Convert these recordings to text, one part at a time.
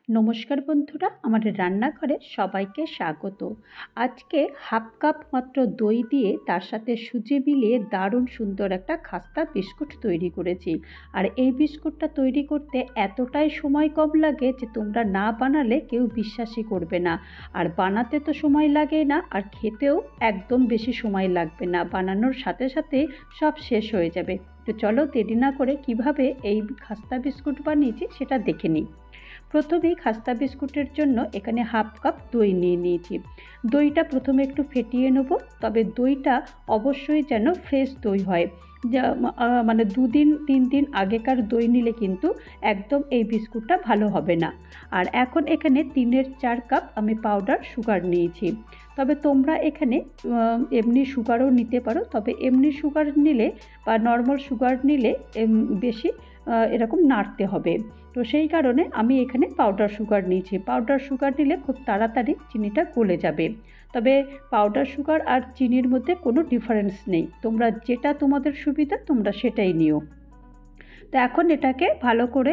নমস্কার বন্ধুরা, আমাদের রান্নাঘরে সবাইকে স্বাগত। আজকে হাফ কাপ মাত্র দই দিয়ে তার সাথে সুজি মিলিয়ে দারুণ সুন্দর একটা খাস্তা বিস্কুট তৈরি করেছি। আর এই বিস্কুটটা তৈরি করতে এতটাই সময় কম লাগে যে তোমরা না বানালে কেউ বিশ্বাসই করবে না। আর বানাতে তো সময় লাগে না, আর খেতেও একদম বেশি সময় লাগবে না, বানানোর সাথে সাথে সব শেষ হয়ে যাবে। তো চলো দেরি না করে কিভাবে এই খাস্তা বিস্কুট বানিয়েছি সেটা দেখে নিই। প্রথমেই খাস্তা বিস্কুটের জন্য এখানে হাফ কাপ দই নিয়ে নিয়েছি। দইটা প্রথমে একটু ফেটিয়ে নেব, তবে দইটা অবশ্যই যেন ফ্রেশ দই হয়। মানে 2-3 দিন আগেকার দই নিলে কিন্তু একদম এই বিস্কুটটা ভালো হবে না। আর এখন এখানে 3-4 কাপ আমি পাউডার সুগার নিয়েছি। তবে তোমরা এখানে এমনি সুগারও নিতে পারো, তবে এমনি সুগার নিলে বা নর্মাল সুগার নিলে বেশি এরকম নাড়তে হবে। তো সেই কারণে আমি এখানে পাউডার সুগার নিয়েছি। পাউডার সুগার নিলে খুব তাড়াতাড়ি চিনিটা গলে যাবে। তবে পাউডার সুগার আর চিনির মধ্যে কোনো ডিফারেন্স নেই, তোমরা যেটা তোমাদের সুবিধা তোমরা সেটাই নিও। তো এখন এটাকে ভালো করে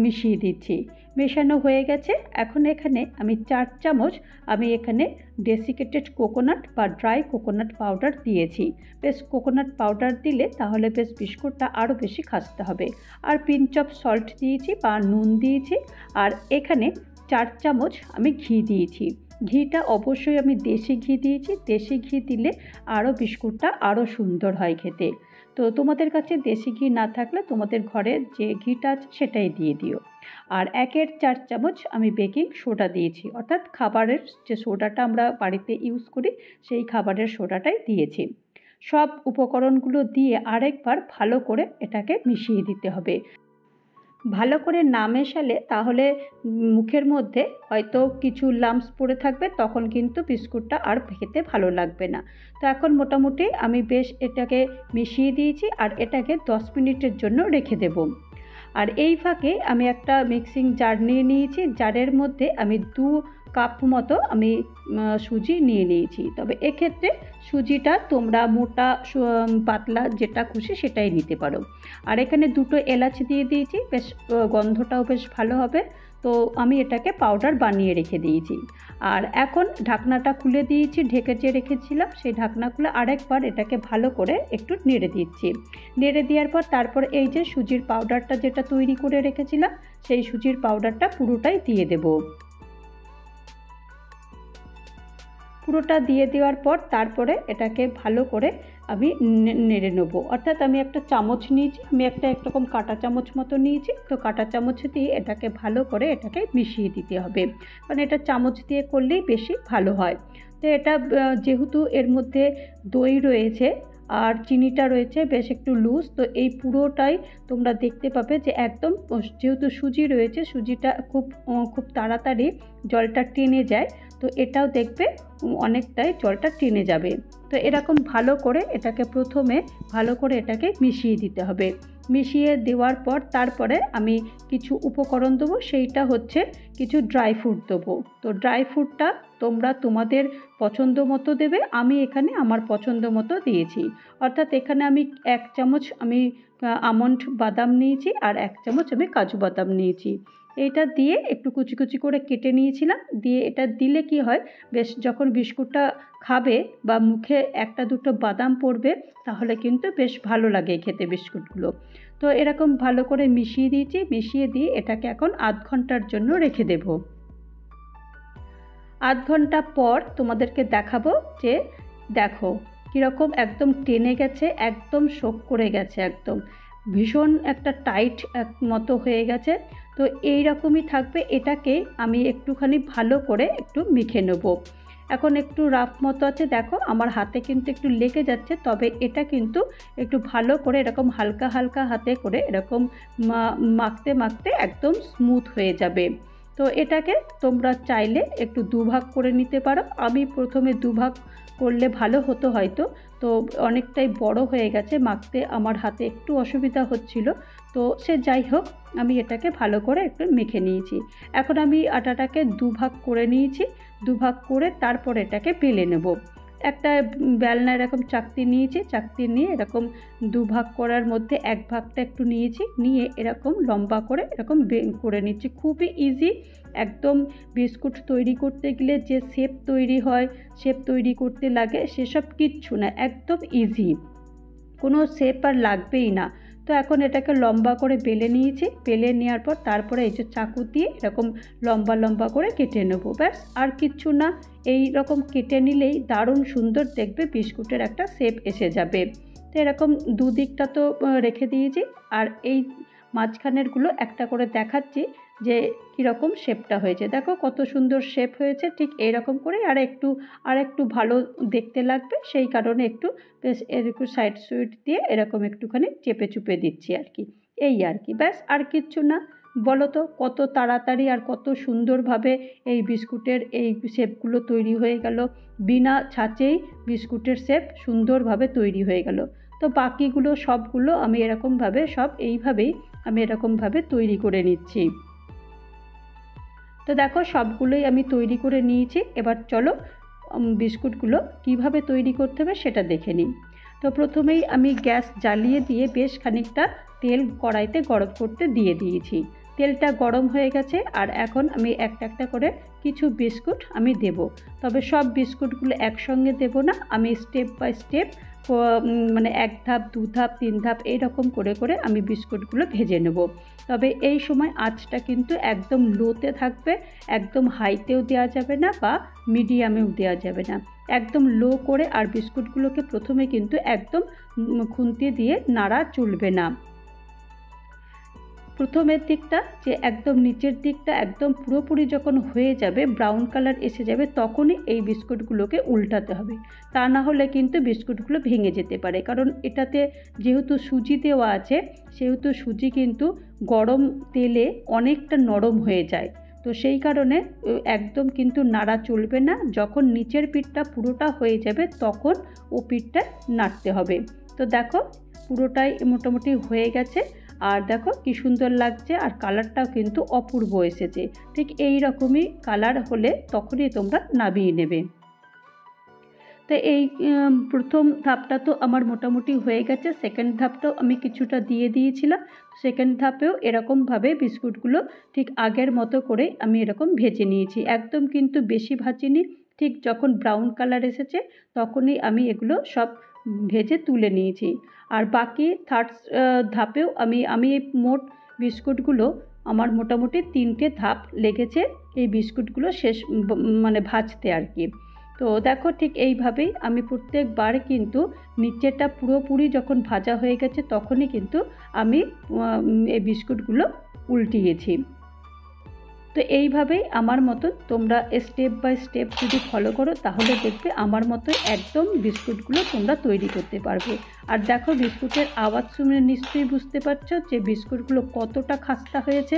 মিশিয়ে দিচ্ছি। মেশানো হয়ে গেছে। এখন এখানে আমি 4 চামচ আমি এখানে ডেসিকেটেড কোকোনাট বা ড্রাই কোকোনাট পাউডার দিয়েছি। বেশ কোকোনাট পাউডার দিলে তাহলে বেশ বিস্কুটটা আরও বেশি খাস্তে হবে। আর পিঞ্চ অফ সল্ট দিয়েছি বা নুন দিয়েছি। আর এখানে 4 চামচ আমি ঘি দিয়েছি। ঘিটা অবশ্যই আমি দেশি ঘি দিয়েছি। দেশি ঘি দিলে আরও বিস্কুটটা আরও সুন্দর হয় খেতে। তো তোমাদের কাছে দেশি ঘি না থাকলে তোমাদের ঘরে যে ঘিটা আছে সেটাই দিয়ে দিও। আর 1/4 চামচ আমি বেকিং সোডা দিয়েছি, অর্থাৎ খাবারের যে সোডাটা আমরা বাড়িতে ইউজ করি সেই খাবারের সোডাটাই দিয়েছি। সব উপকরণগুলো দিয়ে আরেকবার ভালো করে এটাকে মিশিয়ে দিতে হবে। ভালো করে না মেশালে তাহলে মুখের মধ্যে হয়তো কিছু লাম্পস পড়ে থাকবে, তখন কিন্তু বিস্কুটটা আর খেতে ভালো লাগবে না। তো এখন মোটামুটি আমি বেশ এটাকে মিশিয়ে দিয়েছি আর এটাকে 10 মিনিটের জন্য রেখে দেব। আর এই ফাঁকে আমি একটা মিক্সিং জার নিয়ে নিয়েছি। জারের মধ্যে আমি 2 কাপ মতো আমি সুজি নিয়ে নিয়েছি। তবে এক্ষেত্রে সুজিটা তোমরা মোটা পাতলা যেটা খুশি সেটাই নিতে পারো। আর এখানে 2টো এলাচ দিয়ে দিয়েছি, বেশ গন্ধটাও বেশ ভালো হবে। তো আমি এটাকে পাউডার বানিয়ে রেখে দিয়েছি। আর এখন ঢাকনাটা খুলে দিয়েছি, ঢেকে যে রেখেছিলাম সেই ঢাকনা খুলে আরেকবার এটাকে ভালো করে একটু নেড়ে দিচ্ছি। নেড়ে দেওয়ার পর তারপর এই যে সুজির পাউডারটা যেটা তৈরি করে রেখেছিলাম সেই সুজির পাউডারটা পুরোটাই দিয়ে দেব। পুরোটা দিয়ে দেওয়ার পর তারপরে এটাকে ভালো করে আমি নেড়ে নেবো। অর্থাৎ আমি একটা চামচ নিয়েছি, আমি একরকম কাঁটা চামচ মতো নিয়েছি। তো কাঁটা চামচ দিয়ে এটাকে ভালো করে এটাকে মিশিয়ে দিতে হবে, কারণ এটা চামচ দিয়ে করলেই বেশি ভালো হয়। তো এটা যেহেতু এর মধ্যে দই রয়েছে আর চিনিটা রয়েছে বেশ একটু লুজ, তো এই পুরোটাই তোমরা দেখতে পাবে যে একদম, যেহেতু সুজি রয়েছে সুজিটা খুব তাড়াতাড়ি জলটা টেনে যায়। তো এটাও দেখবে অনেকটাই জলটা টেনে যাবে। তো এরকম ভালো করে এটাকে প্রথমে ভালো করে এটাকে মিশিয়ে দিতে হবে। মিশিয়ে দেওয়ার পর তারপরে আমি কিছু উপকরণ দেবো, সেইটা হচ্ছে কিছু ড্রাই ফ্রুট দেবো। তো ড্রাই ফ্রুটটা তোমরা তোমাদের পছন্দ মতো দেবে। আমি এখানে আমার পছন্দ মতো দিয়েছি। অর্থাৎ এখানে আমি 1 চামচ আমি আমন্ড বাদাম নিয়েছি আর 1 চামচ আমি কাজু বাদাম নিয়েছি। এইটা দিয়ে একটু কুচি কুচি করে কেটে নিয়েছিলাম। দিয়ে এটা দিলে কি হয়, বেশ যখন বিস্কুটটা খাবে বা মুখে 1-2টো বাদাম পড়বে তাহলে কিন্তু বেশ ভালো লাগে খেতে বিস্কুটগুলো। তো এরকম ভালো করে মিশিয়ে দিয়েছি। মিশিয়ে দিয়ে এটাকে এখন আধ ঘন্টার জন্য রেখে দেব। আধ ঘন্টা পর তোমাদেরকে দেখাবো যে দেখো কীরকম একদম টেনে গেছে, একদম শোক করে গেছে, একদম ভীষণ একটা টাইট মতো হয়ে গেছে। তো এই রকমই থাকবে। এটাকে আমি একটুখানি ভালো করে একটু মেখে নেব। এখন একটু রাফ মতো আছে, দেখো আমার হাতে কিন্তু একটু লেগে যাচ্ছে, তবে এটা কিন্তু একটু ভালো করে এরকম হালকা হালকা হাতে করে এরকম মাখতে মাখতে একদম স্মুথ হয়ে যাবে। তো এটাকে তোমরা চাইলে একটু 2 ভাগ করে নিতে পারো। আমি প্রথমে 2 ভাগ করলে ভালো হতো হয়তো, তো অনেকটাই বড় হয়ে গেছে, মাখতে আমার হাতে একটু অসুবিধা হচ্ছিল। তো সে যাই হোক, আমি এটাকে ভালো করে একটু মেখে নিয়েছি। এখন আমি আটাটাকে 2 ভাগ করে নিয়েছি। 2 ভাগ করে তারপর এটাকে বেলে নেব। একটা বেলনা এরকম চাকতি নিয়েছি, চাকতি নিয়ে এরকম দুভাগ করার মধ্যে এক ভাগটা একটু নিয়েছি, নিয়ে এরকম লম্বা করে এরকম করে নিচ্ছি। খুবই ইজি একদম। বিস্কুট তৈরি করতে গেলে যে শেপ তৈরি হয়, শেপ তৈরি করতে লাগে, সেসব কিচ্ছু না, একদম ইজি, কোনো শেপ আর লাগবেই না। তো এখন এটাকে লম্বা করে বেলে নিয়েছি, বেলে নেওয়ার পর তারপরে এই যে চাকু দিয়ে এরকম লম্বা লম্বা করে কেটে নেবো, ব্যাস আর কিচ্ছু না। এই রকম কেটে নিলেই দারুণ সুন্দর দেখবে বিস্কুটের একটা শেপ এসে যাবে। তো এরকম দুদিকটা তো রেখে দিয়েছি, আর এই মাঝখানেরগুলো একটা করে দেখাচ্ছি যে কীরকম শেপটা হয়েছে। দেখো কত সুন্দর শেপ হয়েছে। ঠিক এইরকম করে আর একটু ভালো দেখতে লাগবে, সেই কারণে একটু বেশ এরকম সাইড সুইড দিয়ে এরকম একটুখানি চেপে চুপে দিচ্ছি আর কি, এই আর কি, ব্যাস আর কিচ্ছু না। বলো তো কত তাড়াতাড়ি আর কত সুন্দরভাবে এই বিস্কুটের এই শেপগুলো তৈরি হয়ে গেল। বিনা ছাঁচেই বিস্কুটের শেপ সুন্দরভাবে তৈরি হয়ে গেল। তো বাকিগুলো সবগুলো আমি এরকমভাবে সব এইভাবেই আমি এরকমভাবে তৈরি করে নিচ্ছি। তো দেখো সবগুলোই আমি তৈরি করে নিয়েছি। এবার চলো বিস্কুটগুলো কিভাবে তৈরি করতে হবে সেটা দেখে নিই। তো প্রথমেই আমি গ্যাস জ্বালিয়ে দিয়ে বেশ খানিকটা তেল কড়াইতে গরম করতে দিয়ে দিয়েছি। তেলটা গরম হয়ে গেছে, আর এখন আমি একটা একটা করে কিছু বিস্কুট আমি দেব। তবে সব বিস্কুটগুলো একসঙ্গে দেব না, আমি স্টেপ বাই স্টেপ মানে এক ধাপ দু ধাপ তিন ধাপ এইরকম করে করে আমি বিস্কুটগুলো ভেজে নেব। তবে এই সময় আঁচটা কিন্তু একদম লোতে থাকবে, একদম হাইতেও দেওয়া যাবে না বা মিডিয়ামেও দেওয়া যাবে না, একদম লো করে। আর বিস্কুটগুলোকে প্রথমে কিন্তু একদম খুন্তি দিয়ে নাড়া চলবে না। প্রথমের দিকটা যে একদম নিচের দিকটা একদম পুরোপুরি যখন হয়ে যাবে, ব্রাউন কালার এসে যাবে, তখনই এই বিস্কুটগুলোকে উল্টাতে হবে। তা না হলে কিন্তু বিস্কুটগুলো ভেঙে যেতে পারে, কারণ এটাতে যেহেতু সুজি দেওয়া আছে, সেহেতু সুজি কিন্তু গরম তেলে অনেকটা নরম হয়ে যায়। তো সেই কারণে একদম কিন্তু নাড়া চলবে না। যখন নিচের পিঠটা পুরোটা হয়ে যাবে তখন ও পিঠটা নাড়তে হবে। তো দেখো পুরোটাই মোটামুটি হয়ে গেছে, আর দেখো কি সুন্দর লাগছে, আর কালারটাও কিন্তু অপূর্ব এসেছে। ঠিক এই রকমই কালার হলে তখনই তোমরা নামিয়ে নেবে। তো এই প্রথম ধাপটা তো আমার মোটামুটি হয়ে গেছে। সেকেন্ড ধাপটাও আমি কিছুটা দিয়ে দিয়েছিলাম। সেকেন্ড ধাপেও এরকমভাবে বিস্কুটগুলো ঠিক আগের মতো করে আমি এরকম ভেজে নিয়েছি, একদম কিন্তু বেশি ভাজিনি। ঠিক যখন ব্রাউন কালার এসেছে তখনই আমি এগুলো সব ভেজে তুলে নিয়েছি। আর বাকি থার্ড ধাপেও আমি মোট বিস্কুটগুলো আমার মোটামুটি 3টে ধাপ লেগেছে এই বিস্কুটগুলো শেষ মানে ভাজতে আর কি। তো দেখো ঠিক এইভাবেই আমি প্রত্যেকবার কিন্তু নিচেটা পুরোপুরি যখন ভাজা হয়ে গেছে তখনই কিন্তু আমি এই বিস্কুটগুলো উল্টিয়েছি। তো এইভাবেই আমার মতন তোমরা স্টেপ বাই স্টেপ যদি ফলো করো তাহলে দেখবে আমার মতো একদম বিস্কুটগুলো তোমরা তৈরি করতে পারবে। আর দেখো বিস্কুটের আওয়াজ শুনে নিশ্চয়ই বুঝতে পারছো যে বিস্কুটগুলো কতটা খাস্তা হয়েছে।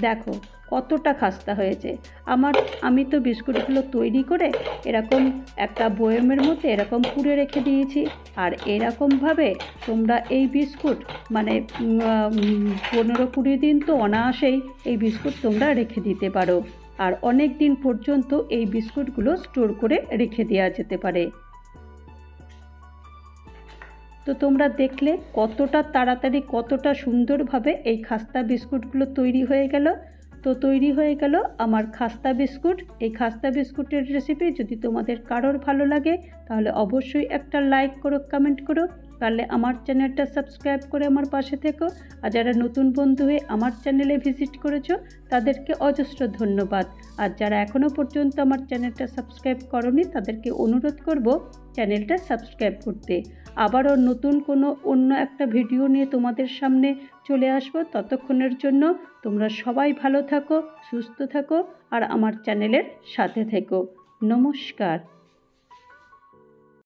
দেখো কতটা খাস্তা হয়েছে আমি তো বিস্কুটগুলো তৈরি করে এরকম একটা বয়মের মধ্যে এরকম পুরে রেখে দিয়েছি। আর এরকমভাবে তোমরা এই বিস্কুট মানে 15-20 দিন তো অনায়াসেই এই বিস্কুট তোমরা রেখে দিতে পারো, আর অনেক দিন পর্যন্ত এই বিস্কুটগুলো স্টোর করে রেখে দেওয়া যেতে পারে। তো তোমরা দেখলে কতটা তাড়াতাড়ি কতটা সুন্দরভাবে এই খাস্তা বিস্কুটগুলো তৈরি হয়ে গেল। তো তৈরি হয়ে গেল আমার খাস্তা বিস্কুট। এই খাস্তা বিস্কুটের রেসিপি যদি তোমাদের কারোর ভালো লাগে তাহলে অবশ্যই একটা লাইক করো, কমেন্ট করো, পারলে আমার চ্যানেলটা সাবস্ক্রাইব করে আমার পাশে থেকো। আর যারা নতুন বন্ধু হয়ে আমার চ্যানেলে ভিজিট করেছো তাদেরকে অজস্র ধন্যবাদ। আর যারা এখনও পর্যন্ত আমার চ্যানেলটা সাবস্ক্রাইব করোনি তাদেরকে অনুরোধ করব চ্যানেলটা সাবস্ক্রাইব করতে। আবারও নতুন কোনো অন্য একটা ভিডিও নিয়ে তোমাদের সামনে চলে আসবো। ততক্ষণের জন্য তোমরা সবাই ভালো থাকো, সুস্থ থাকো, আর আমার চ্যানেলের সাথে থেকো। নমস্কার।